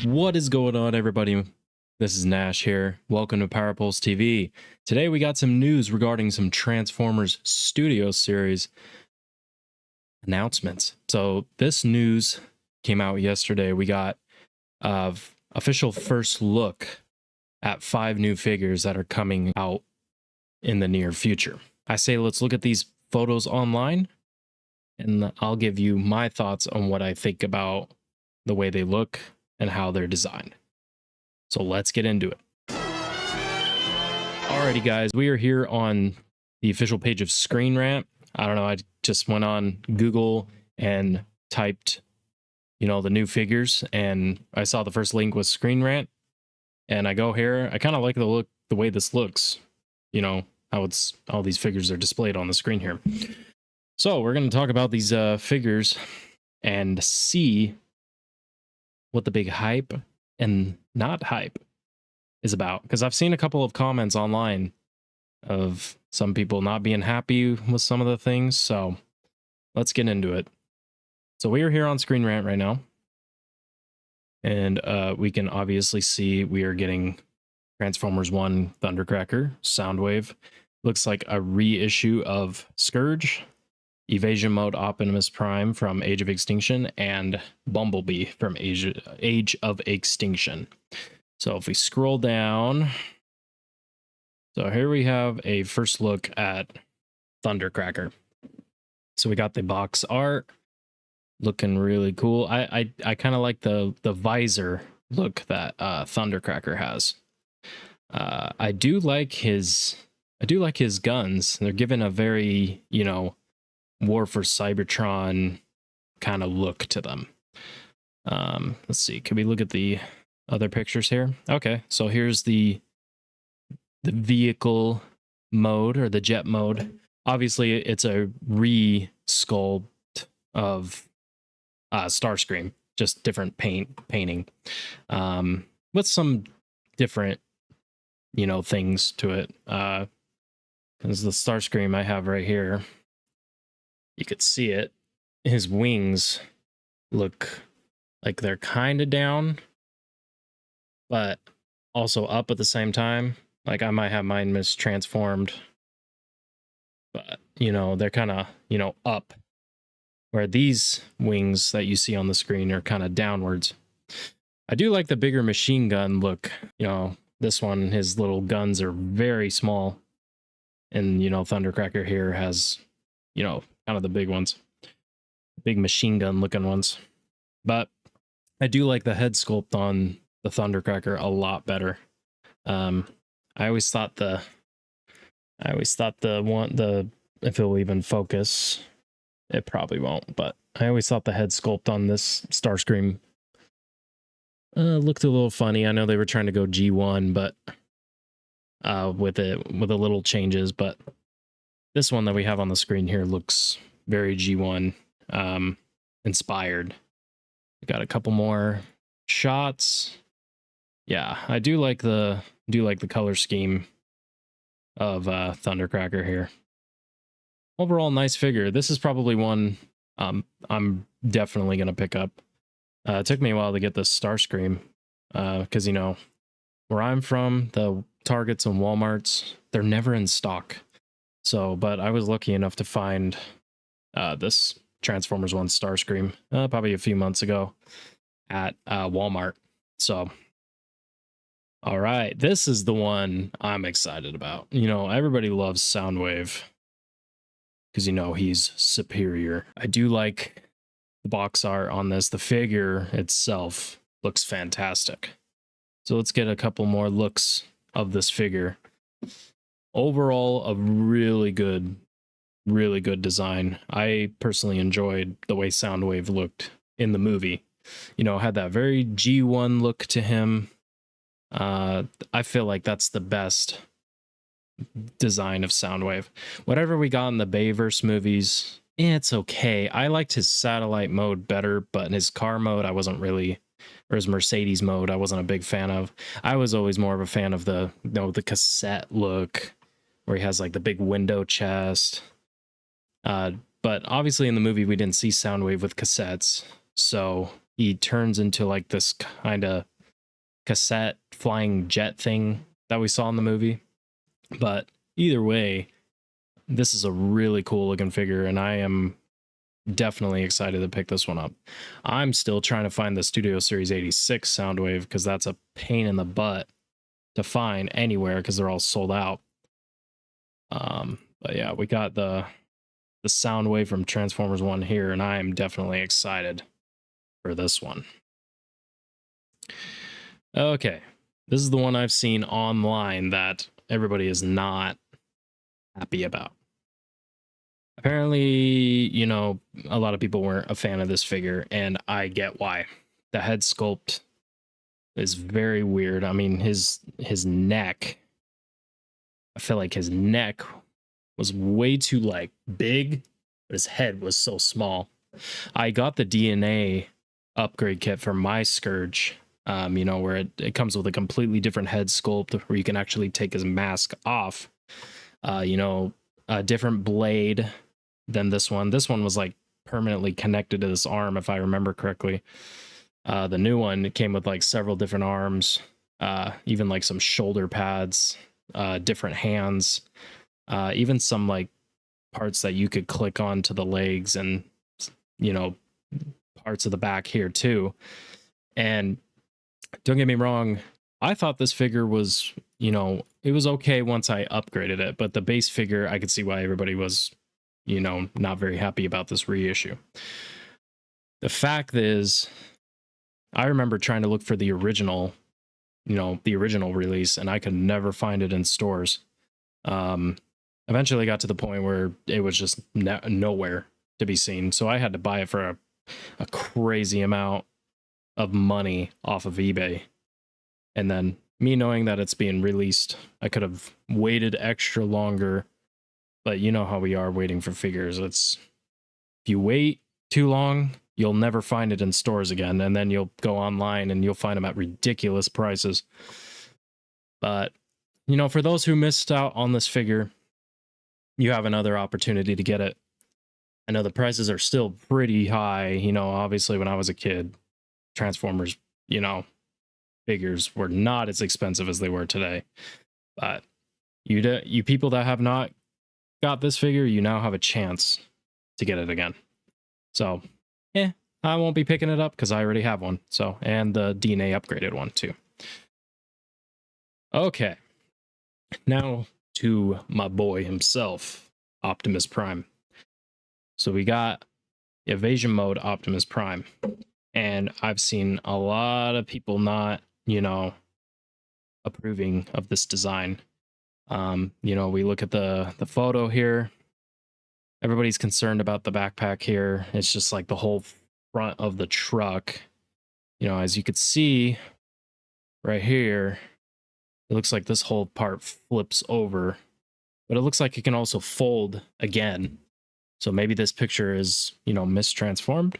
What is going on, everybody? This is Nash here. Welcome to Power Pulse TV. Today we got some news regarding some Transformers Studio Series announcements. So this news came out yesterday. We got official first look at 5 new figures that are coming out in the near future. I say let's look at these photos online, and I'll give you my thoughts on what I think about the way they look and how they're designed. So let's get into it. Alrighty, guys, we are here on the official page of Screen Rant. I don't know, I just went on Google and typed, the new figures, and I saw the first link was Screen Rant. And I go here. I kind of like the way this looks. How it's all these figures are displayed on the screen here. So we're going to talk about these figures and see what the big hype and not hype is about, because I've seen a couple of comments online of some people not being happy with some of the things. So let's get into it. So we are here on Screen Rant right now, and we can obviously see we are getting Transformers 1 Thundercracker, Soundwave. Looks like a reissue of Scourge, Evasion Mode Optimus Prime from Age of Extinction, and Bumblebee from Age of Extinction. So if we scroll down, so here we have a first look at Thundercracker. So we got the box art, looking really cool. I kind of like the visor look that Thundercracker has. I do like his guns. They're given a very, War for Cybertron kind of look to them. Let's see. Can we look at the other pictures here? Okay, so here's the vehicle mode, or the jet mode. Obviously, it's a re-sculpt of Starscream, just different painting, with some different, things to it. Because the Starscream I have right here, you could see it. His wings look like they're kind of down, but also up at the same time. Like I might have mine mistransformed, but they're kind of, up, where these wings that you see on the screen are kind of downwards. I do like the bigger machine gun look. This one, his little guns are very small, and Thundercracker here has, kind of the big ones, big machine gun looking ones. But I do like the head sculpt on the Thundercracker a lot better. I always thought the if it will even focus, it probably won't, but I always thought the head sculpt on this Starscream looked a little funny. I know they were trying to go G1, but with a little changes, but this one that we have on the screen here looks very G1 inspired. We got a couple more shots. Yeah, I do like the color scheme of Thundercracker here. Overall, nice figure. This is probably one I'm definitely gonna pick up. It took me a while to get this Starscream, because where I'm from, the Targets and Walmarts, they're never in stock. So, but I was lucky enough to find this Transformers 1 Starscream probably a few months ago at Walmart. So, all right, this is the one I'm excited about. Everybody loves Soundwave because he's superior. I do like the box art on this. The figure itself looks fantastic. So let's get a couple more looks of this figure. Overall, a really good design. I personally enjoyed the way Soundwave looked in the movie. Had that very G1 look to him. I feel like that's the best design of Soundwave. Whatever we got in the Bayverse movies, it's okay. I liked his satellite mode better, but in his car mode, I wasn't really, or his Mercedes mode, I wasn't a big fan of. I was always more of a fan of the cassette look, where he has like the big window chest. But obviously in the movie, we didn't see Soundwave with cassettes. So he turns into like this kind of cassette flying jet thing that we saw in the movie. But either way, this is a really cool looking figure, and I am definitely excited to pick this one up. I'm still trying to find the Studio Series 86 Soundwave because that's a pain in the butt to find anywhere because they're all sold out. But yeah, we got the Soundwave from Transformers 1 here, and I am definitely excited for this one. Okay, this is the one I've seen online that everybody is not happy about. Apparently, you know, a lot of people weren't a fan of this figure, and I get why. The head sculpt is very weird. I mean, his neck, I feel like his neck was way too like big, but his head was so small. I got the DNA upgrade kit for my Scourge, you know, where it comes with a completely different head sculpt where you can actually take his mask off. You know, a different blade than this one. This one was like permanently connected to this arm, if I remember correctly. The new one came with like several different arms, even like some shoulder pads, different hands, even some like parts that you could click on to the legs, and you know, parts of the back here too. And don't get me wrong, I thought this figure was, you know, it was okay once I upgraded it, but the base figure, I could see why everybody was, you know, not very happy about this reissue. The fact is, I remember trying to look for the original, you know, the original release, and I could never find it in stores. Eventually got to the point where it was just nowhere to be seen. So I had to buy it for a crazy amount of money off of eBay. And then me knowing that it's being released, I could have waited extra longer. But you know how we are waiting for figures. It's, if you wait too long, you'll never find it in stores again. And then you'll go online and you'll find them at ridiculous prices. But, you know, for those who missed out on this figure, you have another opportunity to get it. I know the prices are still pretty high. You know, obviously when I was a kid, Transformers, you know, figures were not as expensive as they were today. But you people that have not got this figure, you now have a chance to get it again. So, I won't be picking it up because I already have one. So, and the DNA upgraded one too. Okay, now to my boy himself, Optimus Prime. So we got Evasion Mode Optimus Prime, and I've seen a lot of people not, you know, approving of this design. You know, we look at the photo here. Everybody's concerned about the backpack here. It's just like the whole front of the truck. You know, as you could see right here, it looks like this whole part flips over, but it looks like it can also fold again. So maybe this picture is, you know, mistransformed.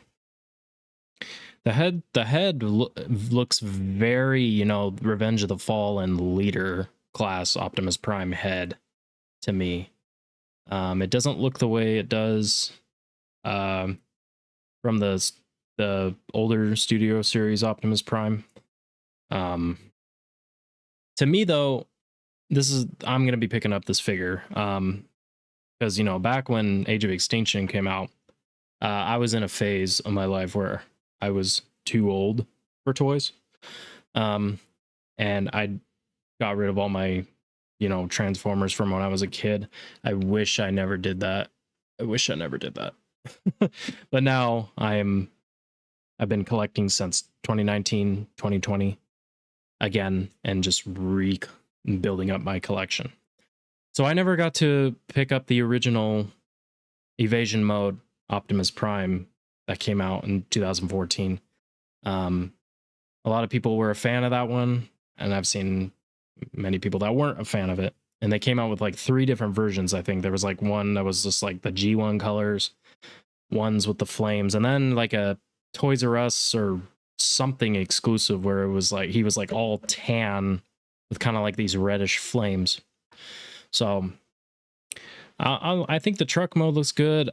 The head looks very, you know, Revenge of the Fallen leader class Optimus Prime head to me. It doesn't look the way it does from the older Studio Series Optimus Prime. To me though, I'm going to be picking up this figure because, you know, back when Age of Extinction came out, I was in a phase of my life where I was too old for toys. And I got rid of all my, you know, Transformers from when I was a kid. I wish I never did that. But now I've been collecting since 2019, 2020 again, and just building up my collection. So I never got to pick up the original Evasion Mode Optimus Prime that came out in 2014. A lot of people were a fan of that one, and I've seen many people that weren't a fan of it. And they came out with like 3 different versions. I think there was like one that was just like the G1 colors, ones with the flames, and then like a Toys R Us or something exclusive where it was like he was like all tan with kind of like these reddish flames. So I think the truck mode looks good.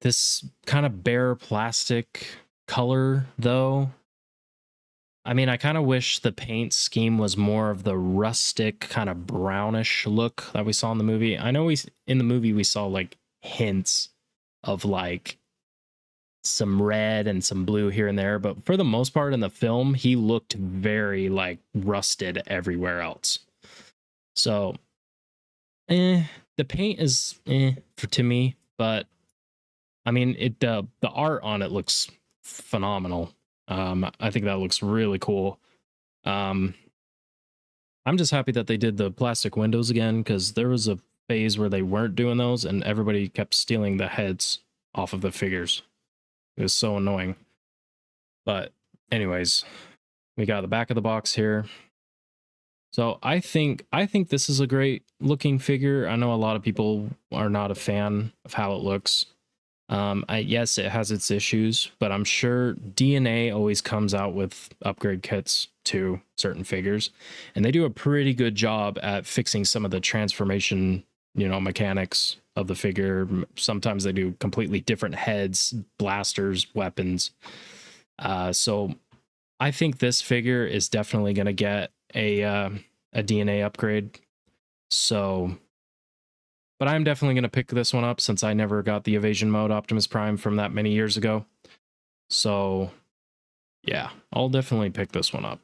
This kind of bare plastic color though. I mean, I kind of wish the paint scheme was more of the rustic kind of brownish look that we saw in the movie. I know in the movie we saw like hints of like some red and some blue here and there, but for the most part in the film, he looked very like rusted everywhere else. So, the paint is to me, but I mean, the art on it looks phenomenal. I think that looks really cool. I'm just happy that they did the plastic windows again, because there was a phase where they weren't doing those and everybody kept stealing the heads off of the figures. It was so annoying. But anyways, we got the back of the box here. So I think this is a great looking figure. I know a lot of people are not a fan of how it looks. Yes, it has its issues, but I'm sure DNA always comes out with upgrade kits to certain figures, and they do a pretty good job at fixing some of the transformation, mechanics of the figure. Sometimes they do completely different heads, blasters, weapons. So I think this figure is definitely going to get a DNA upgrade. So, but I'm definitely going to pick this one up since I never got the evasion mode Optimus Prime from that many years ago. So, yeah, I'll definitely pick this one up.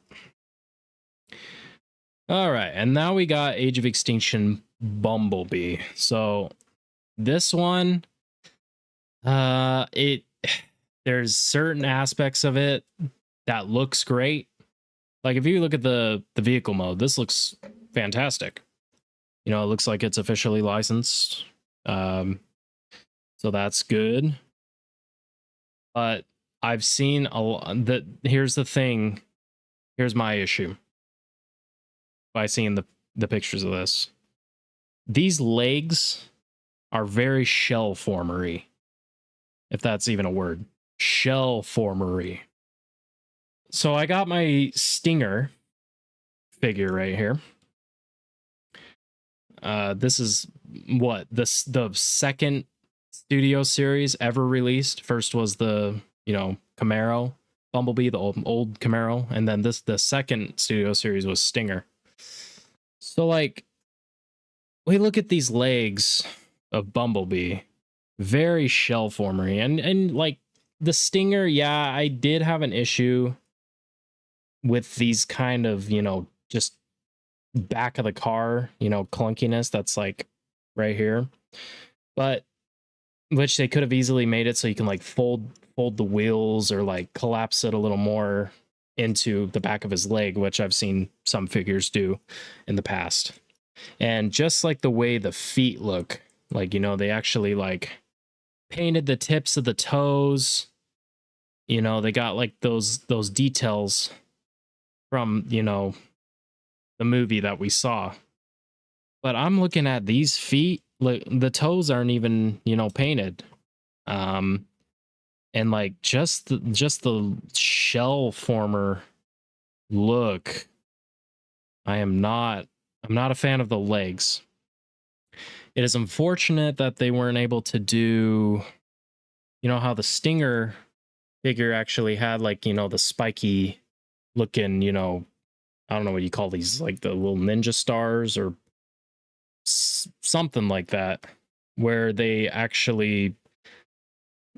All right, and now we got Age of Extinction Bumblebee. So, this one, there's certain aspects of it that looks great. Like if you look at the vehicle mode, this looks fantastic. It looks like it's officially licensed. So that's good. But I've seen a lot that here's the thing. Here's my issue by seeing the pictures of this. These legs are very shell formery. If that's even a word. Shell formery. So I got my Stinger figure right here. This is the second studio series ever released. First was the Camaro Bumblebee, the old Camaro, and then the second studio series was Stinger. So like, we look at these legs of Bumblebee, very shell formery, and like the Stinger, yeah, I did have an issue with these kind of just back of the car clunkiness that's like right here, but which they could have easily made it so you can like fold the wheels or like collapse it a little more into the back of his leg, which I've seen some figures do in the past. And just like the way the feet look, like they actually like painted the tips of the toes, they got like those details from the movie that we saw. But I'm looking at these feet, like the toes aren't even painted, and like just the shell former look. I'm not a fan of the legs. It is unfortunate that they weren't able to do how the Stinger figure actually had like the spiky looking I don't know what you call these, like the little ninja stars or something like that, where they actually,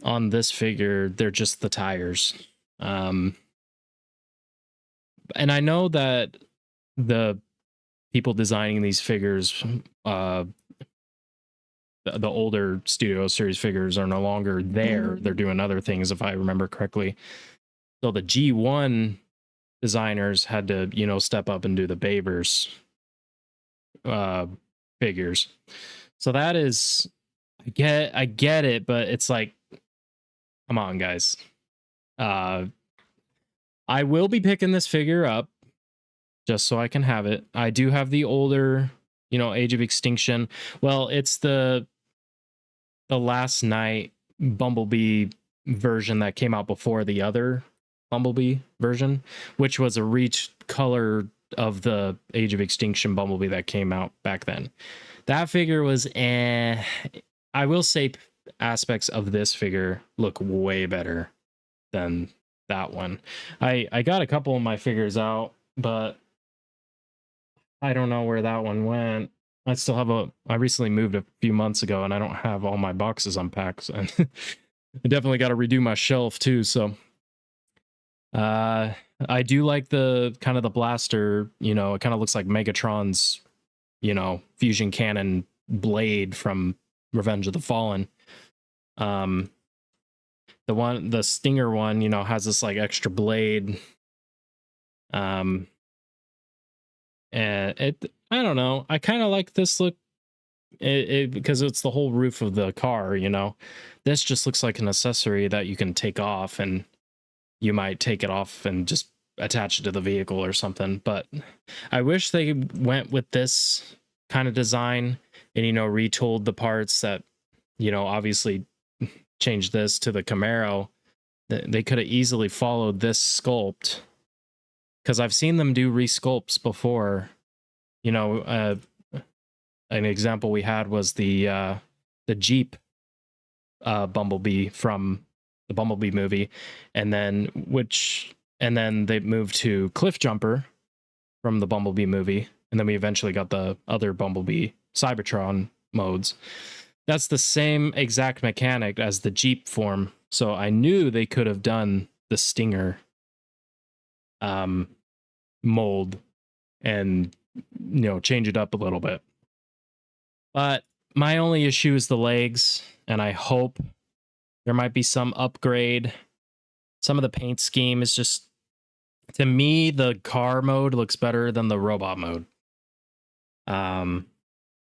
on this figure, they're just the tires. And I know that the people designing these figures, the older Studio Series figures are no longer there. They're doing other things, if I remember correctly. So the G1 designers had to step up and do the Bayverse figures. So that is, I get it, but it's like, come on guys. I will be picking this figure up just so I can have it. I do have the older Age of Extinction. Well, it's the Last Night Bumblebee version that came out before the other Bumblebee version, which was a reach color of the Age of Extinction Bumblebee that came out back then. That figure was I will say aspects of this figure look way better than that one. I got a couple of my figures out, but I don't know where that one went. I still have I recently moved a few months ago and I don't have all my boxes unpacked. And I definitely got to redo my shelf too. So, I do like the kind of the blaster, it kind of looks like Megatron's, fusion cannon blade from Revenge of the Fallen. The Stinger one, has this like extra blade. And I don't know. I kind of like this look because it's the whole roof of the car, This just looks like an accessory that you can take off, and you might take it off and just attach it to the vehicle or something. But I wish they went with this kind of design and, retooled the parts that, obviously changed this to the Camaro. They could have easily followed this sculpt, because I've seen them do resculpts before. An example we had was the Jeep Bumblebee from the Bumblebee movie, and then they moved to Cliff Jumper from the Bumblebee movie, and then we eventually got the other Bumblebee Cybertron modes. That's the same exact mechanic as the Jeep form, so I knew they could have done the Stinger mold and change it up a little bit. But my only issue is the legs, and I hope there might be some upgrade. Some of the paint scheme is just, to me, the car mode looks better than the robot mode.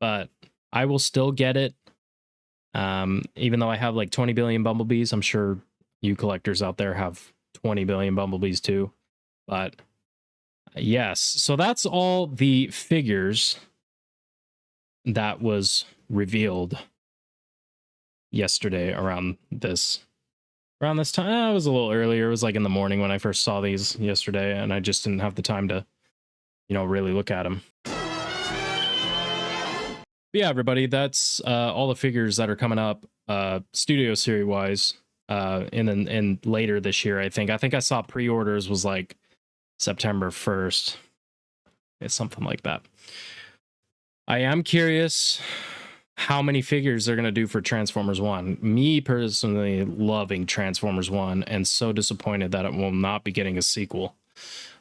But I will still get it. Even though I have like 20 billion Bumblebees, I'm sure you collectors out there have 20 billion Bumblebees too. But yes, so that's all the figures that was revealed yesterday around this time. It was a little earlier. It was like in the morning when I first saw these yesterday, and I just didn't have the time to, really look at them. But yeah, everybody, that's all the figures that are coming up Studio Series wise in later this year. I think I saw pre-orders was like September 1st. It's something like that. I am curious how many figures they're going to do for Transformers 1. Me personally loving Transformers 1 and so disappointed that it will not be getting a sequel.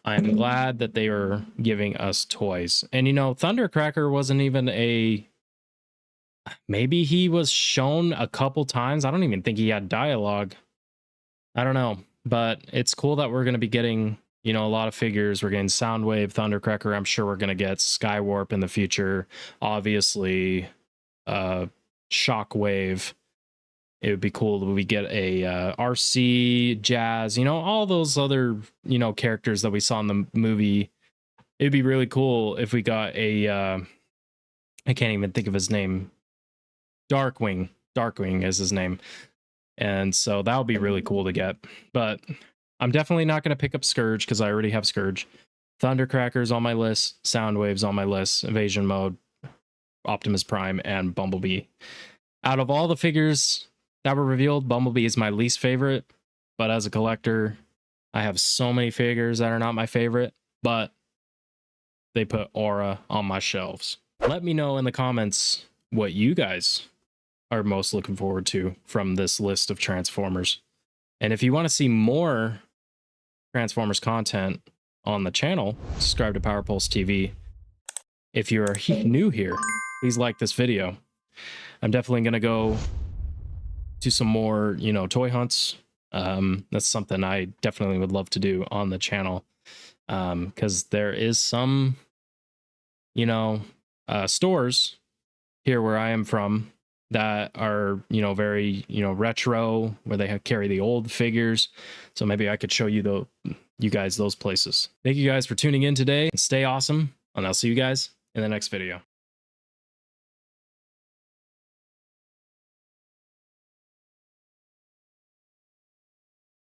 I'm glad that they are giving us toys. And Thundercracker wasn't even maybe he was shown a couple times. I don't even think he had dialogue. I don't know, but it's cool that we're going to be getting a lot of figures. We're getting Soundwave, Thundercracker. I'm sure we're going to get Skywarp in the future. Obviously, Shockwave. It would be cool if we get a RC, Jazz, all those other, characters that we saw in the movie. It'd be really cool if we got I can't even think of his name. Darkwing. Darkwing is his name. And so that would be really cool to get. But I'm definitely not going to pick up Scourge because I already have Scourge. Thundercracker's on my list. Soundwave's on my list. Invasion Mode, Optimus Prime, and Bumblebee. Out of all the figures that were revealed, Bumblebee is my least favorite. But as a collector, I have so many figures that are not my favorite. But they put Aura on my shelves. Let me know in the comments what you guys are most looking forward to from this list of Transformers. And if you want to see more Transformers content on the channel, subscribe to Power Pulse TV. If you're new here, please like this video. I'm definitely going to go to some more, toy hunts. That's something I definitely would love to do on the channel. Because there is some, stores here where I am from that are, very, retro, where they carry the old figures. So maybe I could show you you guys those places. Thank you guys for tuning in today. Stay awesome, and I'll see you guys in the next video.